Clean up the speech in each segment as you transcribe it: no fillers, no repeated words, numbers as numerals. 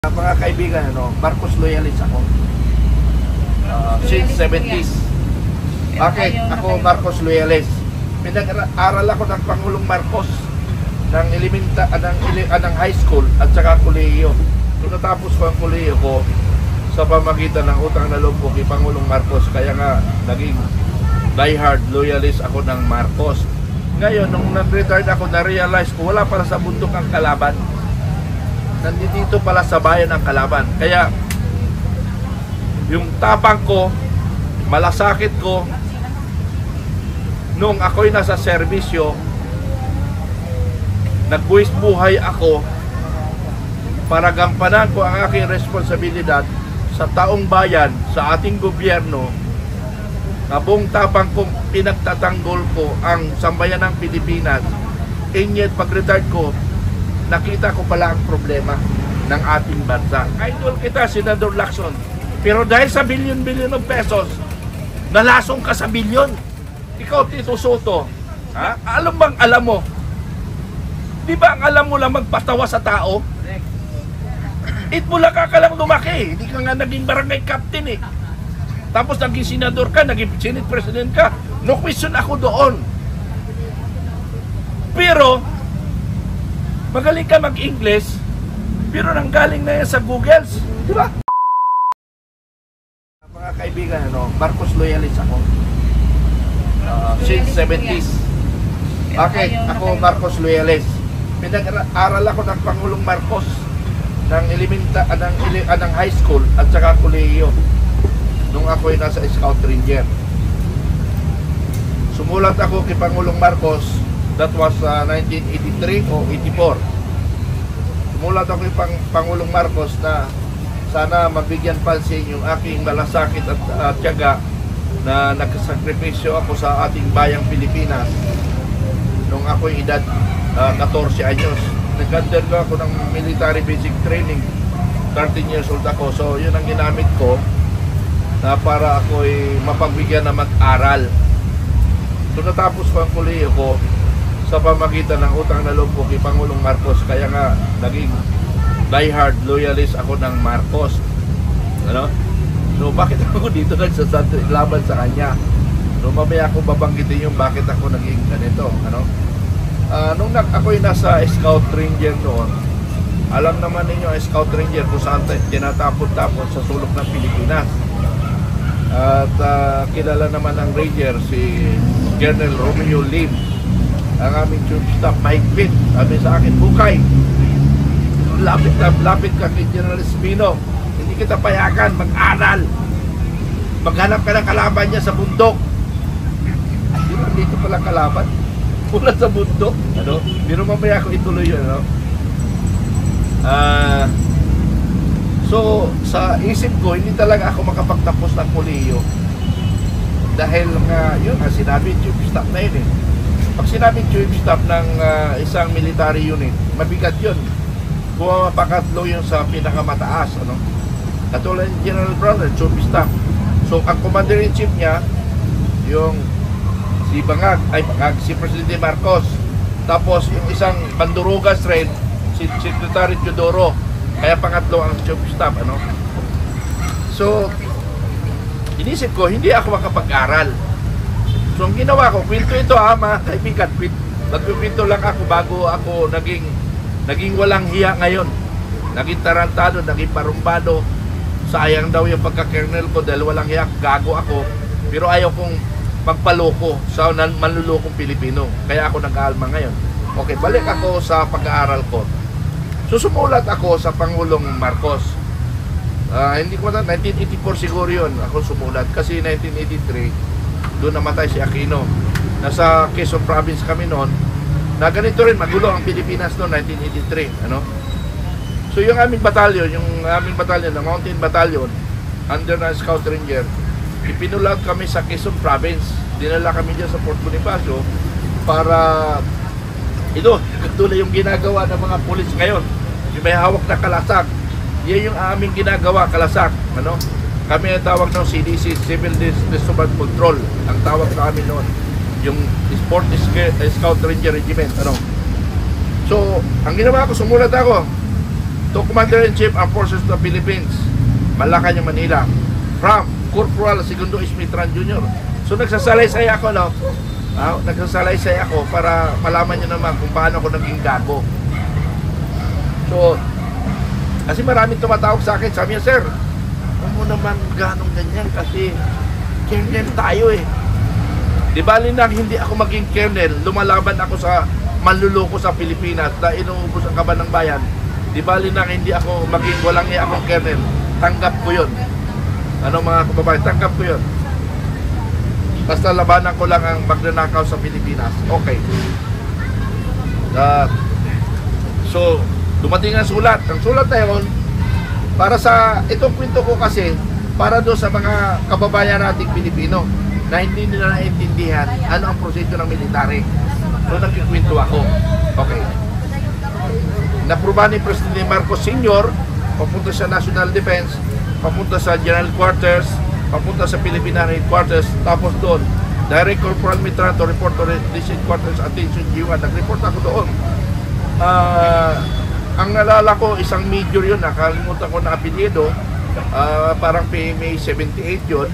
Mga kaibigan, Marcos loyalist ako. Since 70s. Bakit? Ako Marcos loyalist. Pinag-aral ako ng Pangulong Marcos ng high school at saka kolehiyo. Nung natapos ko ang kolehiyo ko sa pamagitan ng utang na loob ko kay Pangulong Marcos, kaya nga naging diehard loyalist ako ng Marcos. Ngayon, nung nag-retire ako, na-realize ko wala pala sa bundok ang kalaban. Nandito pala sa bayan ang kalaban. Kaya yung tapang ko, malasakit ko, nung ako'y nasa serbisyo, nagbuwis buhay ako para gampanan ko ang aking responsibilidad sa taong bayan, sa ating gobyerno, na buong tapang kong pinagtatanggol ko ang sambayan ng Pilipinas. And yet, pag-retire ko, nakita ko pala ang problema ng ating bansa. Idol kita, Senador Lacson. Pero dahil sa bilyon-bilyon ng pesos, nalasong ka sa bilyon. Ikaw, Tito Soto, ha? Alam mo? Di ba ang alam mo lang magpatawa sa tao? Itbulaga ka lang lumaki. Hindi ka nga naging barangay captain eh. Tapos naging senador ka, naging Senate President ka. No question ako doon. Pero, magaling ka mag-English, pero nanggaling na yan sa Google. Di ba? Mga kaibigan, Marcos loyalist ako. Since 70s. Bakit? Ako Marcos loyalist. Pinag-aral ako ng Pangulong Marcos ng high school at saka kolehiyo nung ako'y nasa Scout Ranger. Sumulat ako kay Pangulong Marcos. That was 1983 o 84. Sumulat ako kay Pangulong Marcos na sana mabigyan pansin yung aking malasakit at tiyaga na nagsakripisyo ako sa ating bayang Pilipinas nung ako'y edad 14 anyos. Nag-undergo ako ng military basic training. 13 years old ako. So yun ang ginamit ko na para ako'y mapagbigyan na mag-aral. So natapos ko ang kolehiyo ko sa pamagitan ng utang na loob ko kay Pangulong Marcos, kaya nga naging diehard loyalist ako ng Marcos. So bakit ako dito laban sa kanya? So mamaya ako babanggitin yung bakit ako naging ganito. Nung ako'y nasa Scout Ranger noon, alam naman ninyo ang Scout Ranger kung saan tinatapon-tapon sa sulok ng Pilipinas. At kilala naman ang Ranger si Colonel Romeo Lim. Ang aming chief staff, mahigpit. Sabi sa akin, Bukay, lapit ka kay General Espino. Hindi kita payagan, mag-aral. Maghanap ka ng kalaban niya sa bundok. Dito pala kalaban. Pula sa bundok. Pero mamaya ako ituloy yun. So, sa isip ko, hindi talaga ako makapagtapos ng kolehiyo. Dahil nga, yun, sinabi, chief staff na yun eh. Pag sinabing chief staff ng isang military unit, mabigat yun. Pumapakatlo yun sa pinakamataas. Katulad ni General Brown, chief staff. So, ang commander-in-chief niya, yung si Presidente Marcos. Tapos, yung isang bandurugas rin, si Secretary Teodoro. Kaya pangatlo ang chief staff. So, inisip ko, hindi ako makapag-aral. So, ang ginawa ko, kwento ito mga kaibigan, nagkwento lang ako bago ako naging walang hiya ngayon. Naging tarantado, naging parumbado. Sayang daw yung pagka-kernel ko dahil walang hiya, gago ako. Pero ayaw kong magpaloko sa manlulokong Pilipino. Kaya ako nag-aalma ngayon. Okay, balik ako sa pag-aaral ko. So, sumulat ako sa Pangulong Marcos. Hindi ko na, 1984 siguro yun ako sumulat. Kasi 1983, doon namatay si Aquino. Nasa Quezon Province kami noon. Na ganito rin, magulo ang Pilipinas noon, 1983. So yung aming batalyon, na Mountain Battalion, under na Scout Ranger, ipinulat kami sa Quezon Province. Dinala kami dyan sa Fort Bonifacio para ito, katulad yung ginagawa ng mga pulis ngayon. Yung may hawak na kalasak. Yan yung aming ginagawa, kalasak. Kami ang tawag ng CDC, Civil Disturbance Control. Ang tawag sa amin noon, yung Sport Scout Ranger Regiment. So, ang ginawa ko, sumulat ako. to Commander-in-Chief Armed Forces of the Philippines, Malacanang, Manila, from Corporal Segundo Ismitran Jr. So nagsasalaysay ako, no? Nagsasalaysay ako para malaman nyo naman kung paano ako naging gago. So, kasi maraming tumatawag sa akin, sabi niya, sir, huwag mo naman ganong ganyan kasi kernel tayo eh. Di bali na hindi ako maging kernel, lumalaban ako sa manluloko sa Pilipinas na inuubos ang kaban ng bayan. Di bali na hindi ako maging walang iya akong kernel, tanggap ko yun. Ano mga kababayan, tanggap ko yun. Basta labanan ko lang ang magnanakaw sa Pilipinas. Okay. So, dumating ang sulat. Ang sulat na yun, para sa itong kwento ko kasi, para doon sa mga kababayan nating Pilipino na hindi nila naintindihan ano ang proseso ng military. So, nagkikwento ako. Okay. Naproba ni Presidente Marcos Sr., papunta sa National Defense, papunta sa General Quarters, papunta sa Philippine Headquarters, tapos doon, Direct Corporal Mitran to report to District Quarters Attention G1. Nag-report ako doon. Ang nalala ko, isang major yun, nakalimutan ko na apelyido, parang PMA 78 yun,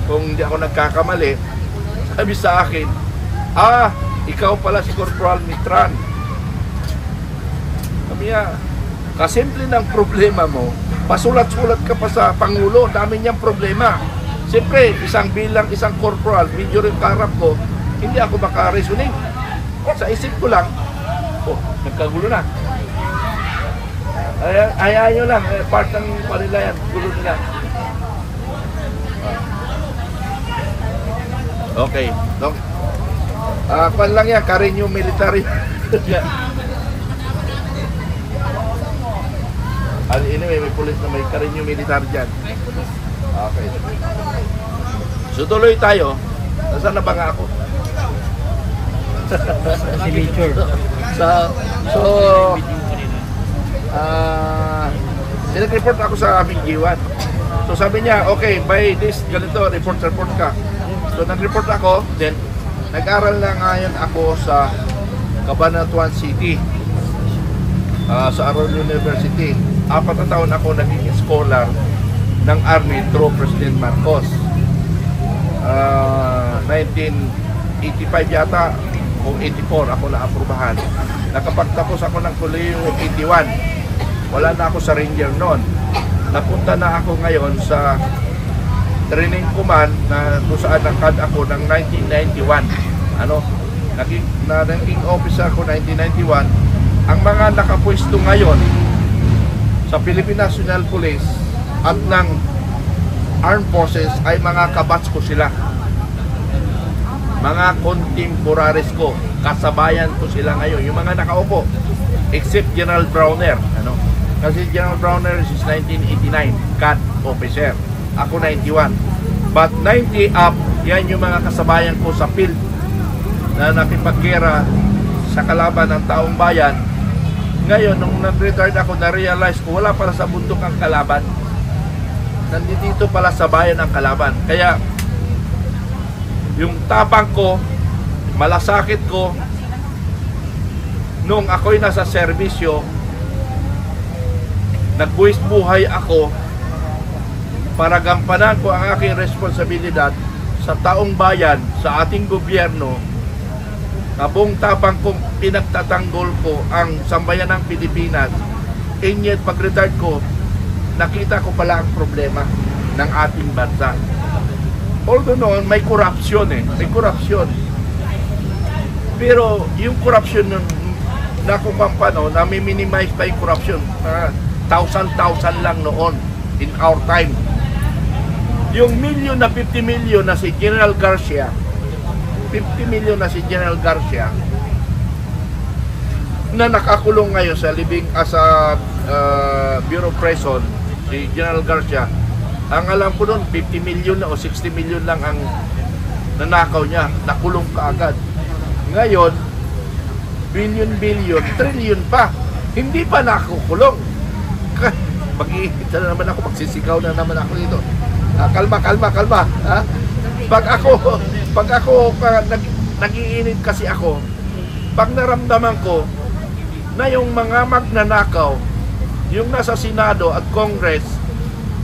kung hindi ako nagkakamali. Sabi sa akin, ikaw pala si Corporal Mitran. Sabi niya, kasimple ng problema mo, pasulat-sulat ka pa sa Pangulo, dami niyang problema. Siyempre, isang corporal, medyo rin karap ko, hindi ako makareasoning. Sa isip ko lang, nagkagulo na. Ayaw nyo lang, part ng kanila yan, gulo nila. Okay. Pan lang yan, Carreño Military. Anyway, may pulis na may Carreño Military dyan. Okay. So tuloy tayo. Nasaan na ba nga ako? Si Major. Nag-report ako sa aming G1. So sabi niya, okay, by this, ganito, report ka. So nag-report ako, then nag-aral na ngayon ako sa Cabanatuan City, sa Aron University. 4 na taon ako naging scholar ng Army through President Marcos. 1985 yata o 84 ako na-aprobahan. Nakapagtapos ako ng kolehiyo 81. Wala na ako sa Ranger noon. Napunta na ako ngayon sa training command na kung saan nakad ako ng 1991. Naging officer ko 1991. Ang mga nakapwesto ngayon sa Philippine National Police at ng Armed Forces ay mga kabats ko sila. Mga contemporaries ko, kasabayan ko sila ngayon. Yung mga nakaupo, except General Browner. Kasi General Browner is 1989, CAD officer. Ako 91. But 90 up, yan yung mga kasabayan ko sa field na nakipagkera sa kalaban ng taong bayan. Ngayon, nung nag-retired ako, na-realize ko wala para sa bundok ang kalaban. Nandito pala sa bayan ang kalaban. Kaya, yung tapang ko, malasakit ko, nung ako'y nasa serbisyo, nagbuwis buhay ako para gampanan ko ang aking responsibilidad sa taong bayan, sa ating gobyerno. Buong tapang kong pinagtatanggol ko ang sambayan ng Pilipinas. And yet, pag-retired ko, nakita ko pala ang problema ng ating bansa. Although noon, may corruption may corruption. Pero yung corruption nun, nami-minimize pa yung corruption. Thousand lang noon in our time. Yung 50 million na si General Garcia, 50 million na si General Garcia, na nakakulong ngayon sa libing sa Bureau of Prison, si General Garcia, ang alam ko noon 50 million na o 60 million lang ang nanakaw niya, nakulong kaagad. Ngayon, billion, trillion pa, hindi pa nakukulong. Mag-iinit na naman ako, magsisigaw na naman ako dito. Kalma. Ha? Pag ako nag-iinit kasi ako, pag naramdaman ko na yung mga magnanakaw yung nasa Senado at Congress,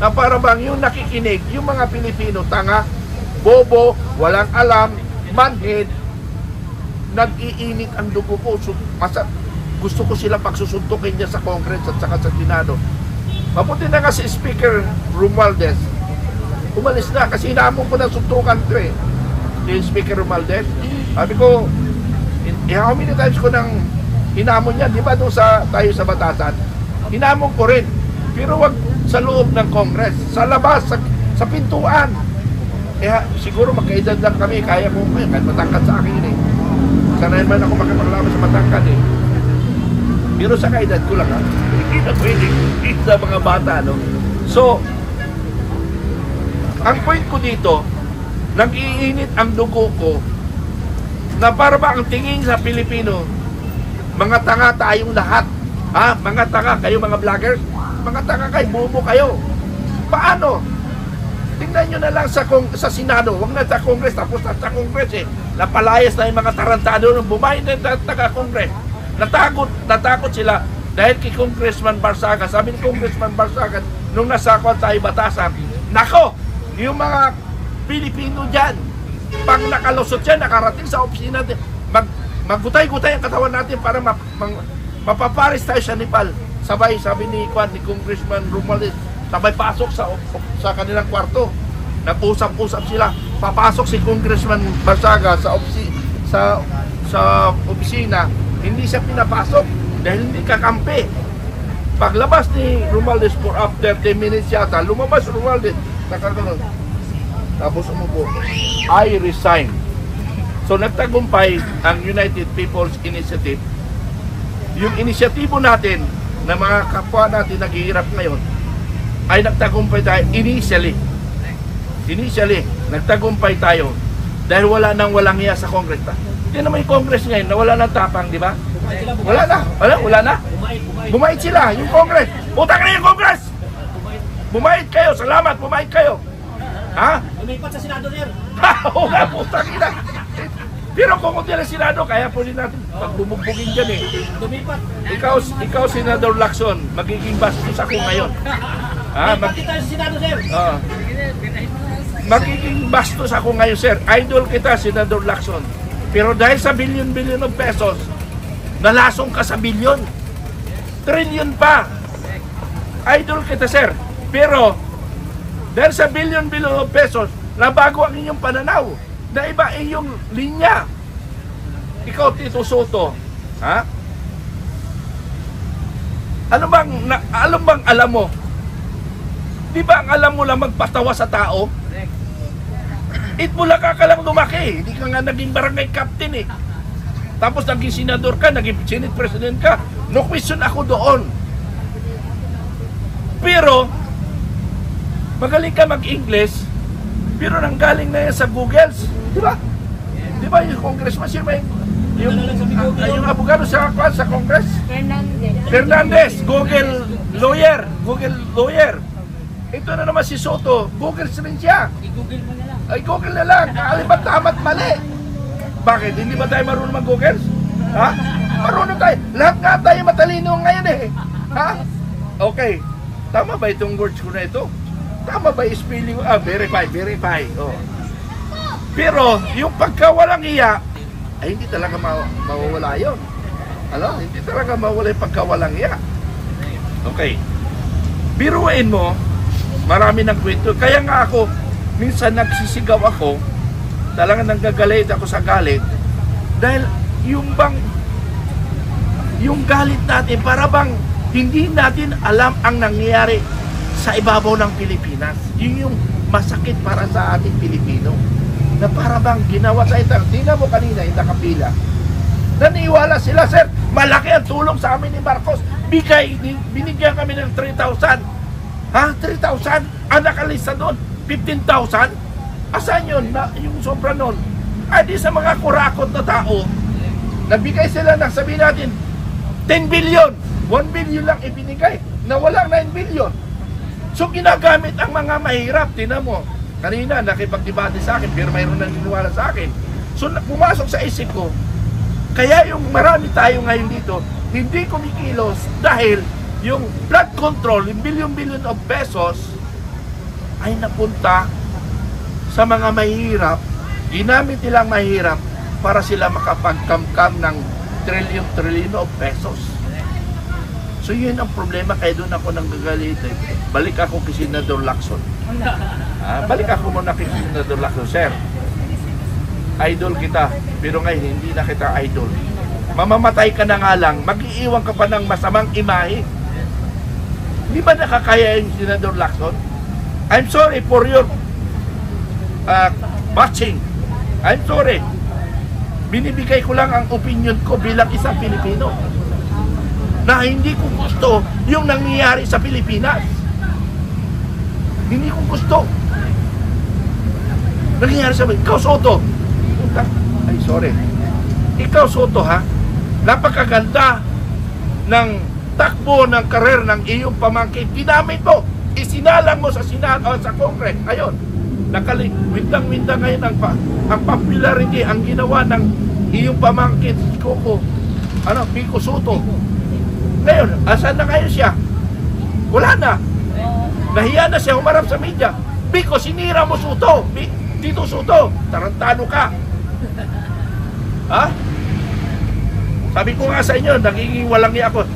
na para bang yung nakikinig, yung mga Pilipino, tanga, bobo, walang alam, manhead, nag-iinit ang dugo ko. Gusto ko sila pagsusuntukin niya sa Congress at saka sa Senado. Mabuti na nga si Speaker Romualdez. Umalis na kasi hinamon ko na suntukan ko eh. Si Speaker Romualdez. Sabi ko, how many times ko nang hinamon niya, di ba doon tayo sa Batasan? Hinamon ko rin. Pero wag sa loob ng Congress, sa labas, sa pintuan. Kaya siguro magkaedad lang kami, kaya ko kahit matangkad sa akin yun eh. Sanay man ako makipaglaban sa matangkad eh. Pero sa kaedad ko lang ha, hindi na pwede sa mga bata, no? So, ang point ko dito, nag-iinit ang dugo ko na para ba ang tingin sa Pilipino, mga tanga tayong lahat. Ha? Mga tanga kayo, mga vloggers. Mga tanga kayo, bubo kayo. Paano? Tingnan nyo na lang sa Senado, huwag na sa Congress, tapos na sa Congress eh. Napalayas na yung mga tarantado nung bumayin na taga-Congress. Natakot sila dahil kay Congressman Barsaga. Sabi ni Congressman Barsaga nung nasakot tayo Batasan, nako, yung mga Pilipino dyan, pag nakalusot yan, nakarating sa opisina natin, maggutay-gutay ang katawan natin para mapaparis tayo sa Nepal. Sabay, sabi ni Congressman Romualdez, sabay pasok sa kanilang kwarto. Nag-usap-usap sila. Papasok si Congressman Barsaga sa opisina. Hindi siya pinapasok dahil hindi kakampi. Paglabas ni Romualdez for after 10 minutes yata, lumabas Romualdez. Nakagano'n. Tapos umupo. I resign. So nagtagumpay ang United People's Initiative. Yung inisyatibo natin na mga kapwa natin naghihirap ngayon ay nagtagumpay tayo initially. Nagtagumpay tayo dahil walang hiya sa Congress. Hindi naman yung Congress ngayon na wala ng tapang, di ba? Wala na. Bumait sila, yung Congress. Utang na yung Congress! Bumait kayo, salamat, bumait kayo. Ha? Lumipat sa Senado, sir. Oo nga, utang ina. Pero kung hindi na Senado, kaya po rin natin pagbubugbugin dyan eh. Lumipat. Ikaw, Senador Lacson, magiging bastos ako ngayon. Lumipat kita sa Senado, sir. Magiging bastos ako ngayon, sir. Idol kita, Senador Lacson. Pero dahil sa bilyon-bilyon ng pesos, nalasong ka sa bilyon. Trillion pa. Idol kita, sir. Pero, dahil sa bilyon-bilyon ng pesos, nabago ang inyong pananaw. Na iba iyong linya. Ikaw, Tito Soto. Ha? Alam mo? Di ba ang alam mo lang magpatawa sa tao? Itbulaga ka lang lumaki. Hindi ka nga naging barangay captain eh. Tapos naging senador ka, naging senate president ka. No question ako doon. Pero, magaling ka mag-English, pero nanggaling na yan sa Google. Di ba? Di ba yung congressman siya may yung abogado sa Congress? Fernandez, Google lawyer. Ito na naman si Soto, Google rin siya. I-google mo na lang. Ay, Google na lang. Kakalibat tama't mali. Bakit? Hindi ba tayo marunong mag-Google? Ha? Marunong tayo. Lahat nga tayo matalino ngayon eh. Ha? Okay. Tama ba itong words ko na ito? Tama ba yung spelling? Verify. Oh. Pero, yung pagkawalang iya, ay hindi talaga mawawala yun. Alam? Hindi talaga mawawala yung pagkawalang iya. Okay. Biruin mo, marami ng kwento. Kaya nga ako, minsan nagsisigaw ako, talagang nanggagalit ako sa galit, dahil yung galit natin, para bang hindi natin alam ang nangyayari sa ibabaw ng Pilipinas. Yun yung masakit para sa ating Pilipino. Na para bang ginawa sa ito. Tingnan mo kanina, yung nakapila. Naniwala sila, sir, malaki ang tulong sa amin ni Marcos. Binigyan kami ng 3,000. Ha? 3,000? Ang nakalista doon, 15,000? Asan yun? Yung sobra nun? Ay, di sa mga kurakot na tao, nagbigay sila ng, sabihin natin, 10 billion. 1 billion lang ibinigay. Nawala 9 billion. So, ginagamit ang mga mahirap. Tingnan mo, kanina nakipagdebate sa akin, pero mayroon na niniwala sa akin. So, pumasok sa isip ko, kaya yung marami tayo ngayon dito, hindi kumikilos dahil yung flood control, yung billion-billion of pesos ay napunta sa mga mahihirap. Ginamit nilang mahirap para sila makapagkamkam ng trillion of pesos. So yun ang problema, kaya doon ako nang gagalit. Balik ako kay Senador Lacson. Balik ako muna kay Senador Lacson. Sir, idol kita, pero ngayon hindi na kita idol. Mamamatay ka na nga lang, mag-iiwan ka pa ng masamang imahe. Hindi ba nakakaya yung Senador Lacson? I'm sorry for your watching. I'm sorry. Binibigay ko lang ang opinion ko bilang isang Pilipino na hindi ko gusto yung nangyayari sa Pilipinas. Hindi ko gusto. Nangyayari sa Pilipinas. Ikaw, Soto. Ay, sorry. Ikaw, Soto, ha? Napakaganda ng takbo ng karer ng iyong pamangkin. Ginamit mo. Isinalang mo sa Senado o sa Congress. Ayun. Windang-windang ngayon ang popularity, ang ginawa ng iyong pamangkin, Coco. Pico Soto. Ngayon, asan na ngayon siya? Wala na. Nahiya na siya humarap sa media. Biko, sinira mo Soto. Tito Soto, tarantado ka. Ha? Sabi ko nga sa inyo, nagiging walang niya ako.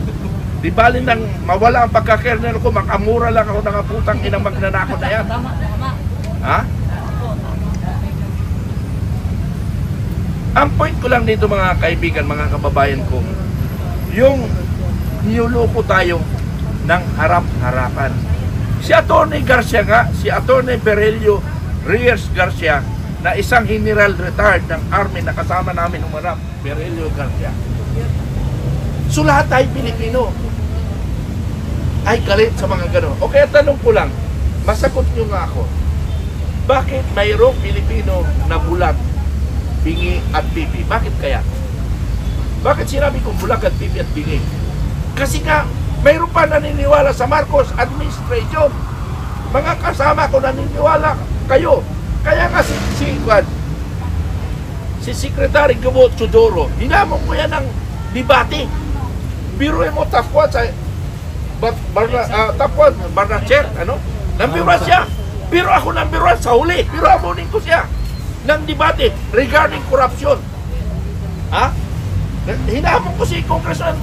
Di bali nang mawala ang pagkakernel ko, makamura lang ako ng putang inang magnanakot na yan. Ha? Ang point ko lang dito mga kaibigan, mga kababayan ko, yung niloloko tayo ng harap-harapan. Si Atty. Garcia nga, si Atty. Berelio Reyes Garcia, na isang general retired ng Army na kasama namin umarap, Berelio Garcia. So lahat tayo Pilipino ay galit sa mga gano'n. O kaya tanong ko lang, masagot nyo nga ako, bakit mayroong Pilipino na bulag, bingi at pipi? Bakit kaya? Bakit sinabi kong bulag at pipi at bingi? Kasi nga, mayroon pa naniniwala sa Marcos administration. Mga kasama ko naniniwala kayo. Kaya nga si Secretary Gabo Chodoro, hinamon ko yan ng debate. Biruin mo tapwan sa Barnacher, number 1 siya. Pero ako number 1 sa huli. Pero amunin ko siya ng debate regarding corruption. Ha? Hinamon ko si Congressman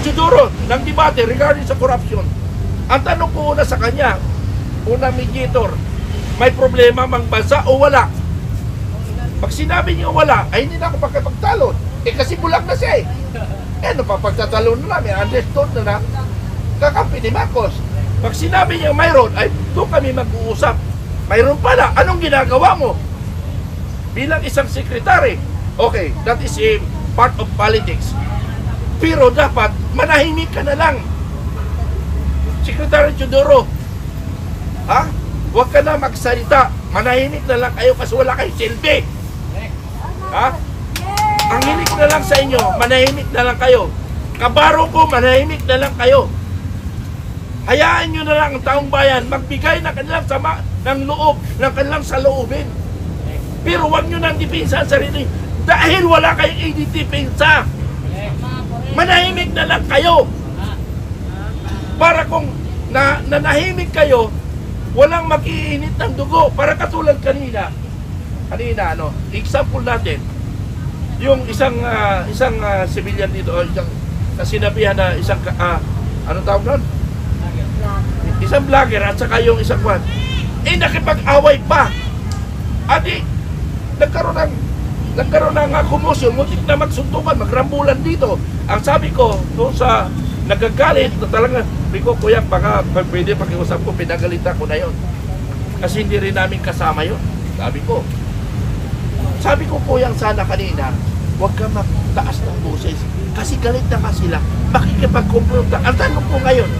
Chodoro ng debate regarding sa corruption. Ang tanong ko una sa kanya, unang mediator, may problema mang bansa o wala? Pag sinabi niyo wala, ay hindi na ako pagkapagtalon. Kasi bulag na siya eh. Napapagtatalon na namin, understood na kakampi ni Marcos. Pag sinabi niya mayroon, ay doon kami mag-uusap. Mayroon pala, anong ginagawa mo? Bilang isang sekretary, okay, that is a part of politics. Pero dapat, manahimik ka na lang. Secretary Chodoro, ha? Huwag ka na magsalita. Manahimik na lang kayo kasi wala kayong silbi. Ha? Ang hilig na lang sa inyo, manahimik na lang kayo. Kabaro ko, manahimik na lang kayo. Hayaan nyo na lang ang taong bayan magbigay ng kanilang sama ng loob, ng kanilang saloobin. Pero huwag nyo nang dipinsa ang sarili dahil wala kayong ididipinsa. Manahimik na lang kayo. Para kung nanahimik kayo, walang mag-iinit ng dugo. Para katulad kanina, example natin, yung isang civilian dito, isang sinabihan na isang, anong tawag nun? Isang vlogger at saka yung isang kwan. Nakipag-away pa. Adi, nagkaroon ng kumusyon, muntik na magsuntukan, magrambulan dito. Ang sabi ko, doon sa nagagalit na talaga, sabi ko, kuya, baka pwede pakiusap ko, pinagalita ko na yon. Kasi hindi rin namin kasama yon. Sabi ko, kuya, sana kanina, huwag ka magtaas ng boses. Kasi galit na ka sila. Makikipagkumpronta. Ang tanong ko ngayon,